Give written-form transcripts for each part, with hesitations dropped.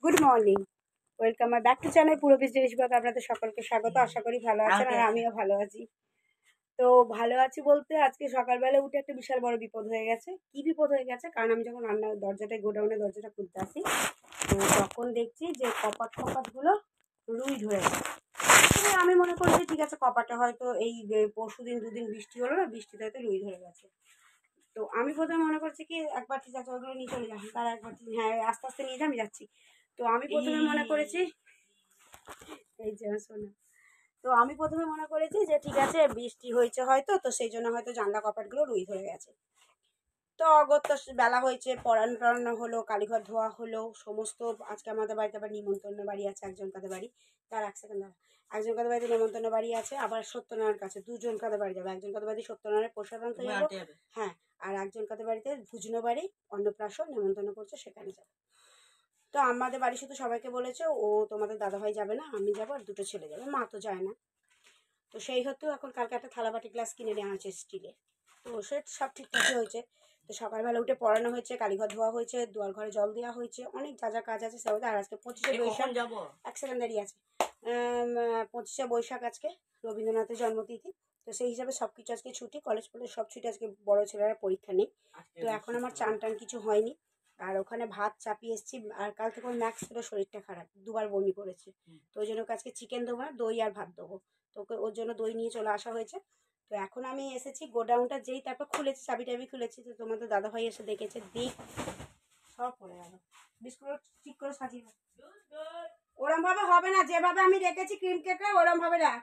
Good morning, welcome my back to channel পুরোপিস জিনিসবাগ। আপনাদের সকলকে স্বাগত। আশা করি ভালো আছেন আর আমিও ভালো আছি। তো ভালো আছি বলতে আজকে সকালবেলা উঠে একটা বিশাল বড় বিপদ হয়ে গেছে। কি বিপদ হয়ে গেছে? কারণ আমি যখন রান্নার দরজাটা গোডাউনের দরজাটা খুলতে আসি, তো তখন দেখছি যে কপাটগুলো রুই ধরে গেছে। আমি মনে করি যে ঠিক আছে, কপাটা হয়তো এই পরশু দিন দুদিন বৃষ্টি হলো না, বৃষ্টিতে হয়তো রুই ধরে গেছে। তো আমি প্রথমে মনে করছি কি একবার ঠিক আছে ওগুলো নিয়ে চলে যাই, তারা একবার হ্যাঁ আস্তে আস্তে নিয়ে যা, আমি যাচ্ছি। তো আমি প্রথমে মনে করেছি এই যে শোনো, তো আমি প্রথমে মনে করেছি যে ঠিক আছে বৃষ্টি হয়েছে হয়তো, তো সেই জন্য হয়তো জানলা কপাটগুলো রুই ধরে গেছে। তো অগত্য বেলা হয়েছে, পড়ানো হলো, কালীঘর ধোয়া হলো সমস্ত। আজকে আমাদের বাড়িতে আবার নিমন্ত্রণ বাড়ি আছে, একজন কাদের বাড়ি, তার এক সেকেন্ড দাঁড়া, একজন কাদের বাড়িতে নিমন্ত্রণ বাড়ি আছে, আবার সত্যনারায়ণ কাছে দুজন কাদের বাড়ি যাবে। একজন কাদের বাড়িতে সত্যনারায়ণ প্রসাদ আনতে যাবো, হ্যাঁ, আর একজন কাদের বাড়িতে ভুজনো বাড়ি অন্নপ্রাশন নেমন্তন্ন করছে, সেখানে যাবে। তো আমাদের বাড়ি শুধু সবাইকে বলেছে, ও তোমাদের দাদাভাই যাবে না, আমি যাবো আর দুটো ছেলে যাবে, মা তো যায় না। তো সেই হতো এখন কালকে একটা থালাবাটি গ্লাস কিনে নেওয়া হয়েছে স্টিলের, তো সে সব ঠিকঠাকই হয়েছে। তো সকালবেলা উঠে পড়ানো হয়েছে, কালীঘর ধোয়া হয়েছে, দুয়ার ঘরে জল দেওয়া হয়েছে, অনেক যা যা কাজ আছে সব। আর আজকে 25শে বৈশাখ, এক সেকেন্ড দাঁড়িয়ে আছে, 25শে বৈশাখ আজকে রবীন্দ্রনাথের জন্মতিথি। তো সেই হিসাবে সব কিছু আজকে ছুটি, কলেজ সব ছুটি, আজকে বড় ছেলেরা পরীক্ষা নেই। তো এখন আমার চান টান কিছু হয়নি, আর ওখানে ভাত চাপিয়ে এসেছি। আর কাল থেকে ওর ম্যাক্স ছিল, শরীরটা খারাপ, দুবার বমি করেছে। তো ওই জন্য আজকে চিকেন দেবো না, দই আর ভাত দেবো। তো ওর জন্য দই নিয়ে চলে আসা হয়েছে। তো এখন আমি এসেছি গোডাউনটা, যেই তারপর খুলেছি, চাবি টাবি খুলেছি, তো তোমাদের দাদাভাই এসে দেখেছে, দিক সব পড়ে গেল। বিস্কুট ঠিক করে সাজিয়ে ওরম ভাবে হবে না, যেভাবে আমি রেখেছি ক্রিম কেকটা ওরম ভাবে রাখ,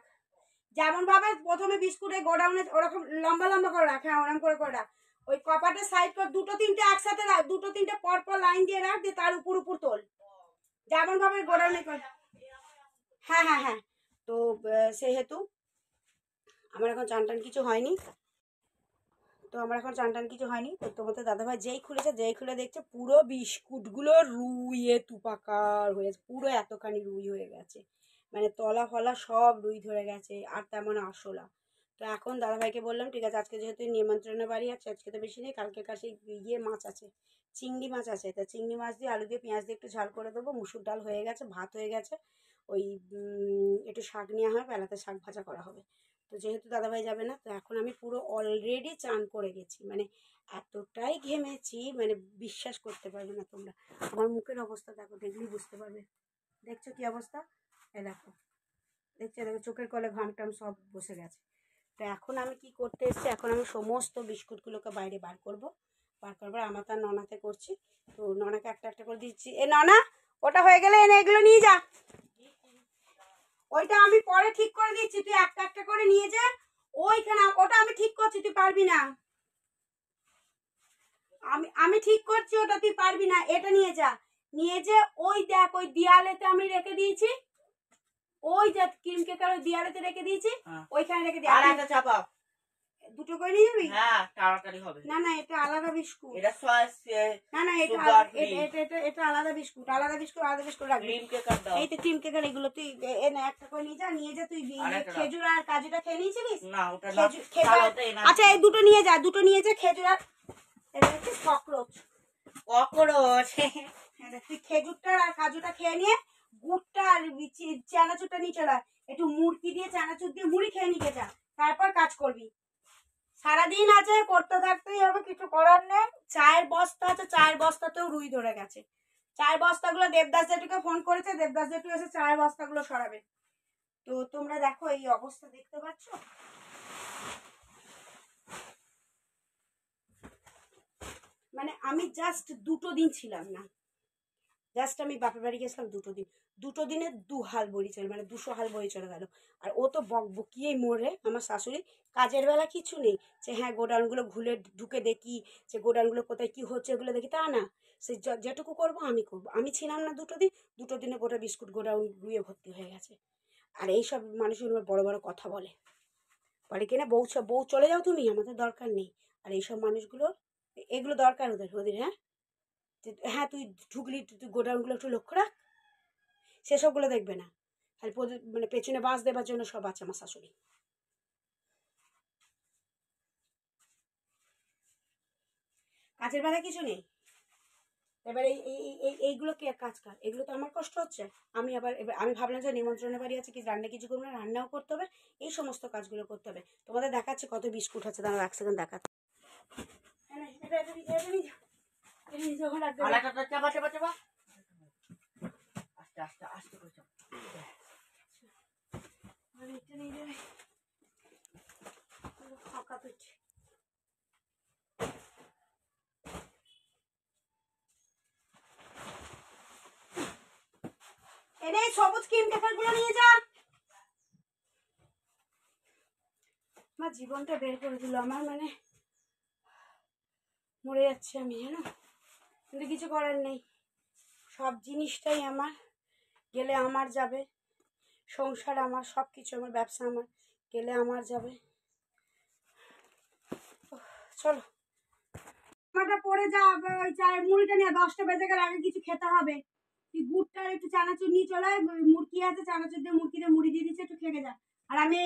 যেমন ভাবে প্রথমে বিস্কুটে গোডাউনে ওরকম লম্বা লম্বা করে রাখ, হ্যাঁ ওরম করে করে রাখ। ওই কপাটের সাইড করে দুটো তিনটে একসাথে রাখ, দুটো তিনটে পর পর লাইন দিয়ে রাখ, দিয়ে তার উপর উপর তোল, যেমন ভাবে গোডাউনে করে। হ্যাঁ হ্যাঁ হ্যাঁ। তো সেহেতু আমার এখন চান টান কিছু হয়নি, তো তোমাদের দাদাভাই যেই খুলে দেখছে পুরো বিস্কুটগুলো রুইয়ে তুপাকার হয়ে গেছে, পুরো এতখানি রুই হয়ে গেছে, মানে তলা ফলা সব রুই ধরে গেছে, আর তেমন আসলা। তো এখন দাদাভাইকে বললাম ঠিক আছে, আজকে যেহেতু নিমন্ত্রণের বাড়ি আছে, আজকে তো বেশি নেই, কালকে কাছে মাছ আছে, চিংড়ি মাছ আছে, তা চিংড়ি মাছ দিয়ে আলু দিয়ে পেঁয়াজ দিয়ে একটু ঝাল করে দেবো। মুসুর ডাল হয়ে গেছে, ভাত হয়ে গেছে, ওই একটু শাক নেওয়া হবে, বেলাতে শাক ভাজা করা হবে। তো যেহেতু দাদাভাই যাবে না, তো এখন আমি পুরো অলরেডি চান করে গেছি, মানে এতটাই ঘেমেছি, মানে বিশ্বাস করতে পারবে না তোমরা। আমার মুখের অবস্থা দেখো, দেখলেই বুঝতে পারবে। দেখছো কি অবস্থা? দেখো, দেখো চোখের কলে ঘাম টাম সব বসে গেছে। তো এখন আমি কি করতে এসেছি, এখন আমি সমস্ত বিস্কুটগুলোকে বাইরে বার করবো। বার করবার আমার তার ননাতে করছি, তো ননাকে একটা একটা করে দিচ্ছি। এ ননা, ওটা হয়ে গেলে এনে এগুলো নিয়ে যা, ওইটা আমি পরে ঠিক করে দিচ্ছি, তুই একটা একটা করে নিয়ে যা। ওইখানে ওটা আমি ঠিক করছি, তুই পারবি না, আমি ঠিক করছি, ওটা তুই পারবি না, এটা নিয়ে যা, নিয়ে যে ওই দেখ ওই দেয়ালেতে আমি রেখে দিয়েছি, ওই যে ক্রিম কেকার ওই দেয়ালেতে রেখে দিয়েছি, ওইখানে রেখে দিই। আর একটা চাপাও, দুটো করে নিয়ে যাবি? হ্যাঁ তাড়াতাড়ি হবে। না না, এটা আলাদা বিস্কুট, এটা না না, এটা আলাদা বিস্কুট, আলাদা বিস্কুট রাখবি। এই তো ক্রিম কেকার, এগুলো তুই এনে একটা করে নিয়ে যা। তুই খেজুর আর কাজুটা খেয়ে নিয়েছিলিস? না ওটা আচ্ছা এই দুটো নিয়ে যা, খেজুর আর এটা হচ্ছে ককরোচ। তুই খেজুরটা আর কাজুটা খেয়ে নিয়ে গুড়টা আর চানাচুরটা নিয়ে চলে, একটু মুড়কি দিয়ে চানাচুর দিয়ে মুড়ি খেয়ে নিয়ে যা, তারপর কাজ করবি। সারাদিন আছে, করতে থাকতেই হবে, কিছু করার নেই। চায়ের বস্তা আছে, চায়ের বস্তাতেও রুই ধরে গেছে। চায়ের বস্তাগুলো দেবদাস জেঠুকে ফোন করেছে, দেবদাস জেঠু এসে চায়ের বস্তাগুলো সরাবে। তো তোমরা দেখো এই অবস্থা দেখতে পাচ্ছ, মানে আমি জাস্ট দুটো দিন ছিলাম না, জাস্ট আমি বাপের বাড়ি গেছিলাম দুটো দিনে 2 হাল বড়ি চলে, মানে 200 হাল বড়ি চলে গেল। আর ও তো বকিয়েই মরে আমার শাশুড়ি, কাজের বেলা কিছু নেই যে হ্যাঁ গোডাউনগুলো ঢুকে দেখি, যে গোডাউনগুলো কোথায় কি হচ্ছে ওগুলো দেখি, তা না, সে যেটুকু করবো আমি করবো। আমি ছিলাম না দুটো দিনে গোটা বিস্কুট গোডাউন রুয়ে ভর্তি হয়ে গেছে। আর এইসব মানুষগুলো বড় বড় কথা বলে কিনা, বউ চলে যাও তুমি, আমাদের দরকার নেই। আর এইসব মানুষগুলো, এগুলো দরকার ওদের হ্যাঁ, হ্যাঁ তুই ঢুকলি, তুই গোডাউনগুলো একটু লক্ষ্য রাখ, সেসবগুলো দেখবে না, খালি মানে পেছনে বাস দেবার জন্য সব আছে আমার শাশুড়ি। কাজের বেলা কিছু নেই, এবার এইগুলো কে কাজ কার, এগুলো তো আমার কষ্ট হচ্ছে। আমি আমি ভাবলাম যে নিমন্ত্রণের বাড়ি আছে, কি রান্না কিছু করবো না, রান্নাও করতে হবে, এই সমস্ত কাজগুলো করতে হবে। তোমাদের দেখাচ্ছে কত বিস্কুট আছে, দাঁড়াও 1 সেকেন্ড দেখাচ্ছে। এনে সবুজ ক্রিম কেকারগুলো নিয়ে যা। আমার জীবনটা বের করে দিল, আমার মানে মরে যাচ্ছে আমি, জানো, কিন্তু কিছু করার নেই। সব জিনিসটাই আমার, গেলে আমার যাবে, সংসার আমার, সব কিছু আমার, ব্যবসা আমার, গেলে আমার যাবে। চলো আমারটা পড়ে যা, ওই চায়ের মুড়িটা নিয়ে 10টা বেজে গেলে আগে কিছু খেতে হবে। তুই গুড়টা একটু চানাচুর নিয়ে চলে, মুরগি আছে, চানাচুর দিয়ে মুরগিতে মুড়ি দিয়ে দিচ্ছে, একটু খেয়ে যা। আর আমি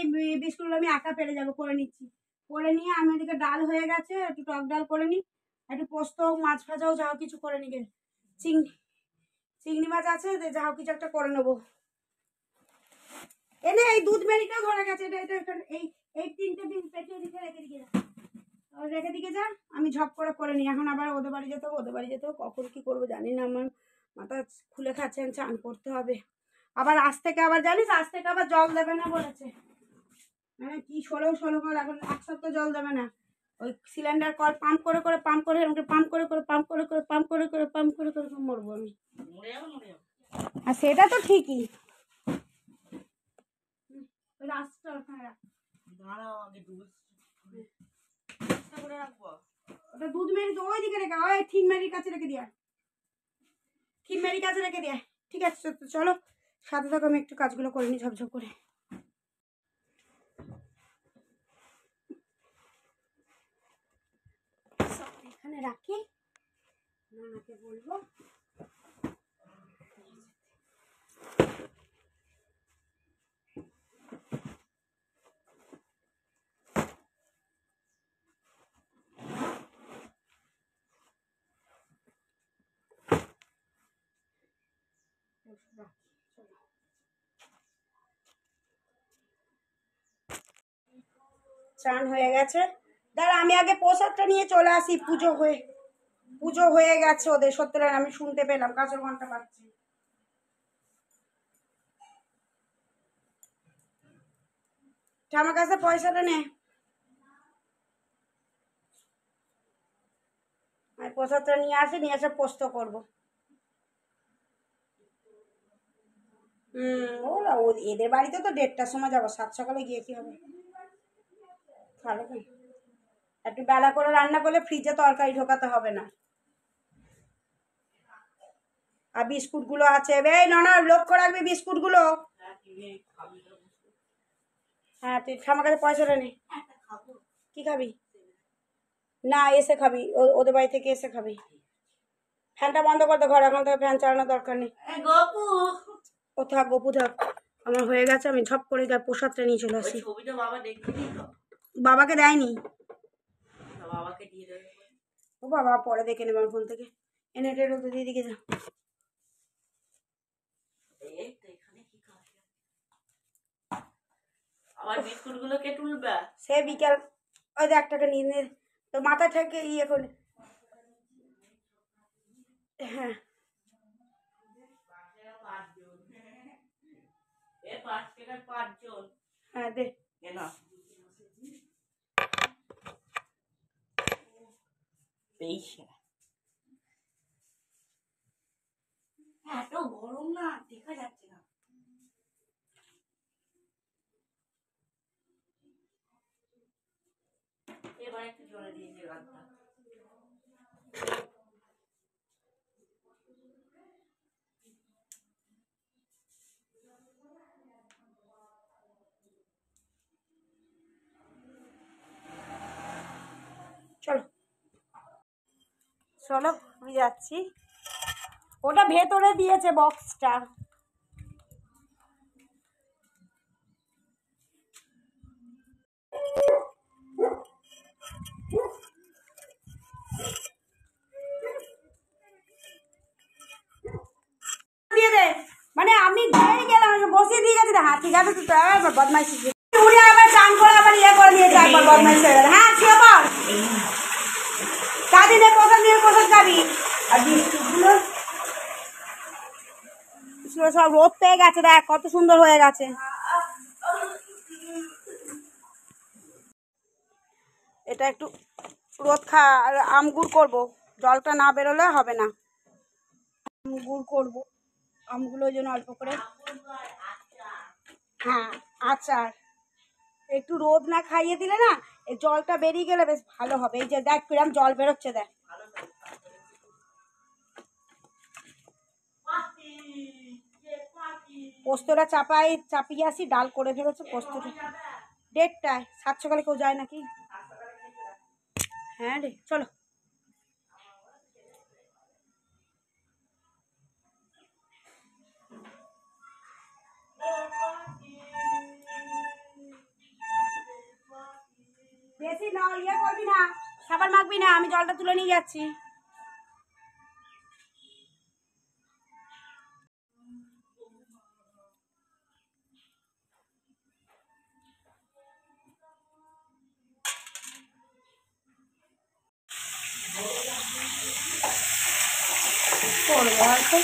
বিস্কুটগুলো আমি আটা পেরে যাবো, করে নিচ্ছি। করে নিয়ে আমি এদিকে ডাল হয়ে গেছে, একটু টক ডাল করে নিই, একটু পোস্ত মাছ ভাজাও যাও কিছু করে নিবে। চিংড়ি মাছ আছে, যাও কিছু একটা করে নেবো। এনে এই দুধ মেরিটাও ধরে গেছে, এটা এই 3টে দিন পেটে দিকে রেখে দিকে যা, আমি ঝপ করে নিই। এখন আবার ওদের বাড়ি যেতে হবে, কখন কি করবো জানি না, আমার মাথা খুলে খাচ্ছে, চান করতে হবে। আবার আজ থেকে আবার জানিস, আজ থেকে আবার জল দেবে না বলেছে, মানে কি 16 কল, এখন 1 সপ্তাহ জল দেবে না। ওই সিলিন্ডার কল পাম্প করে আমাকে পাম্প করে মরবো আমি। আর সেটা তো ঠিকই, রাস্তা ওখানে ওটা দুধ মেরি তো ওই দিকে রেখে, ওই থিন মেরির কাছে রেখে দিয়া, ঠিক আছে। চলো সাথে থাকো, আমি একটু কাজগুলো করে নি ঝপঝপ করে। এখানে রাখি, নানাকে বলবো। চান হয়ে গেছে, দাঁড়া আমি আগে প্রসাদটা নিয়ে চলে আসি। পুজো হয়ে গেছে ওদের, সত্যি আমি শুনতে পেলাম, কাঁচের ঘন্টা পাচ্ছি। আমার কাছে পয়সাটা নে, আমি প্রসাদটা নিয়ে এসে পোস্ত করবো। ওরা এদের বাড়িতে তো 1:30টার সময় যাবো, 7 সকালে গিয়ে কি হবে, তাহলে একটু বেলা করে রান্না করলে ফ্রিজে তরকারি ঢোকাতে হবে না। আর বিস্কুট গুলো আছে, এই না লক্ষ্য রাখবি বিস্কুট গুলো। হ্যাঁ তুই আমার কাছে পয়সাটা নে। কি খাবি? না এসে খাবি, ওদের বাড়ি থেকে এসে খাবি। ফ্যানটা বন্ধ করতে ঘর, এখন তো ফ্যান চালানোর দরকার নেই। ও থাক, গপু থাক, আমার হয়ে গেছে, আমি ঝপ করে গিয়ে প্রসাদটা নিয়ে চলে আসি। বাবাকে দেয়নি, ও বাবা পরে দেখে নেবে ফোন থেকে। এনে দিয়ে দিকে যা। আমার বিস্কুট গুলো কে তুলবে? সে বিকাল, ওই যে 1 টাকা নিয়ে তো মাথা থেকে ইয়ে করে। হ্যাঁ 5 টাকার 5 জন। হ্যাঁ দে কেন এত গরম না, দেখা যাচ্ছে না। এবার একটু জোরে দিয়েছে গানটা। চলো আমি যাচ্ছি, ওটা ভেতরে দিয়েছে বক্সটা। ঠিক আছে তুই তো বদমাইশি উনি আবার চান করে আবার ইয়ে করে দিয়েছে একবার বদমাইশ হয়ে গেল। হ্যাঁ সে আবার কাদিনে কোথা দিয়ে কোথা খাবি আর বিস্কুটগুলো সব রোদ পেয়ে গেছে, দেখ কত সুন্দর হয়ে গেছে। এটা একটু রোদ আর আমগুড় করবো, জলটা না বেরোলে হবে না। আমগুড় করবো, আমগুলো ওই জন্য অল্প করে। হ্যাঁ আচার একটু রোদ না খাইয়ে দিলে না এই জলটা বেরিয়ে গেলে বেশ ভালো হবে। এই যে দেখ কিরম জল বেরোচ্ছে, দেখ পোস্তটা চাপিয়ে আসি, ডাল করে ফেলেছে পোস্তটা 1:30টায়। 7 সকালে কেউ যায় নাকি? হ্যাঁ রে চলো। বেশি না ইয়ে করবি না, সাবান মাখবি না, আমি জলটা তুলে নিয়ে যাচ্ছি। করবো হয়তো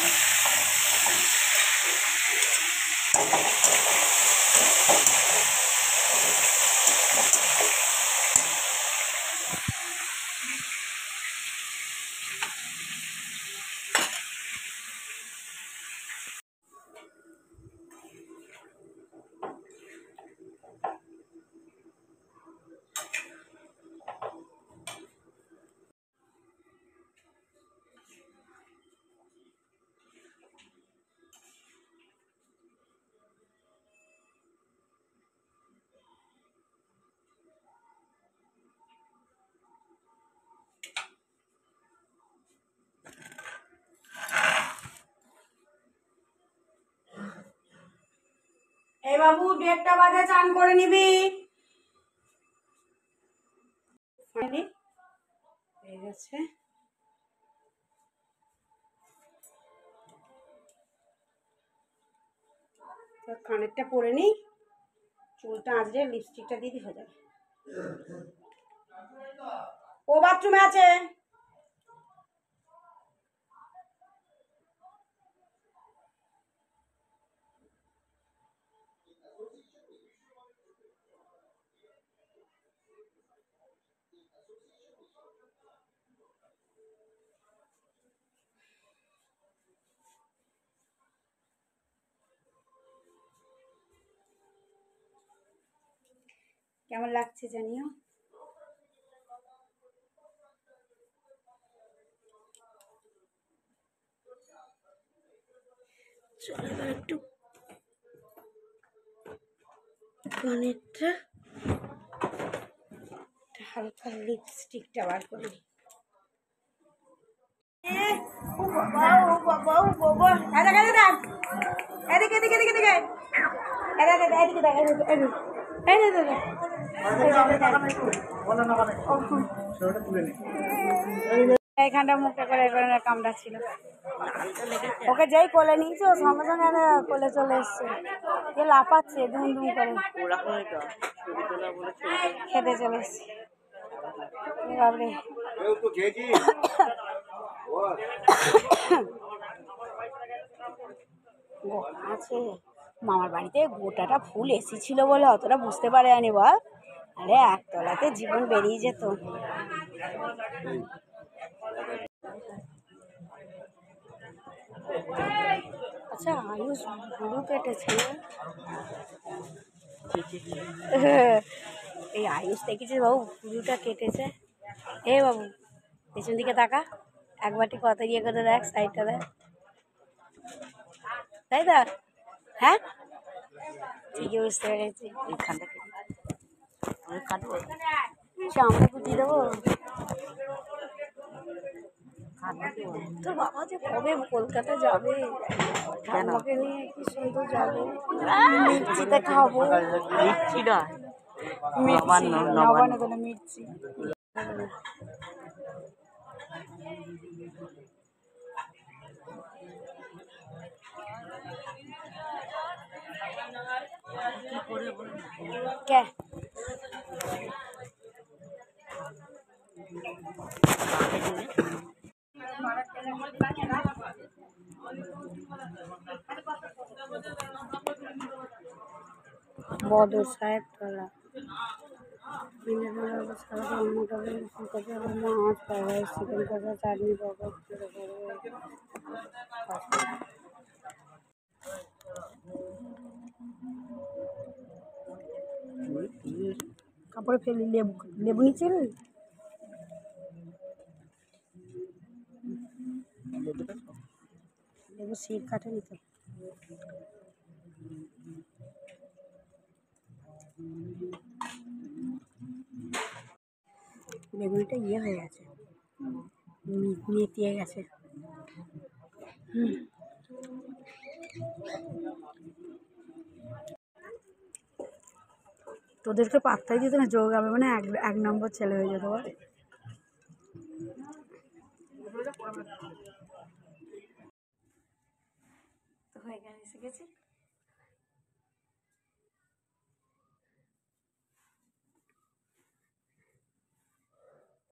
এই বাবু 1:30টা বাজে, চান করে নিবি। হয়ে গেছে, কানেরটা পরে নি, চুলটা আজরে লিপস্টিকটা দিয়ে হয়ে যাবে। ও বাথরুমে আছে। কেমন লাগছে জানিও। চলো এবার একটু কানেরটা হালকা লিপস্টিকটা বার করি। এইখানটা মুখটা করে কামড়া ছিল, ওকে যেই কোলে নিয়েছে ও সঙ্গে সঙ্গে কোলে চলে এসছে, যে লাফাচ্ছে দুম দুম করে খেতে চলে এসছে। বাবরে আছে মামার বাড়িতে গোটাটা ফুল এসি ছিল বলে অতটা বুঝতে পারেনি বল, আরে একতলাতে জীবন বেরিয়ে যেত। আচ্ছা আয়ুষ ভুরু কেটেছে, এই আয়ুষ দেখেছিস বাবু ভুরুটা কেটেছে। এ বাবু পেছন দিকে তাকা, একবারটি কত ইয়ে করে দেখ, সাইডটা দেখ, তাই তো? হ্যাঁ ঠিকই বুঝতে পেরেছি। আমরা বুঝিয়ে দেবো। তোর বাবা যে কবে কলকাতা যাবে, ঠাম্মাকে নিয়ে কি সুন্দর যাবে, মির্চিতে খাবো। মির্চি না, নবান্ন কোনো মির্চি। কে বদর সাহেব তলা মাছ ফ্রাইড চিকেন কষা চাটনি পাপড় কাপড়ে ফেলি লেবু লেবু নিচে লেবু শিক কাটে নিতে বেগুনিটা ইয়ে হয়ে গেছে নেতিয়ে গেছে তোদেরকে পাত্তাই দিত না যোগ হবে মানে এক নম্বর ছেলে হয়ে যেত বল তো এখানে এসে গেছি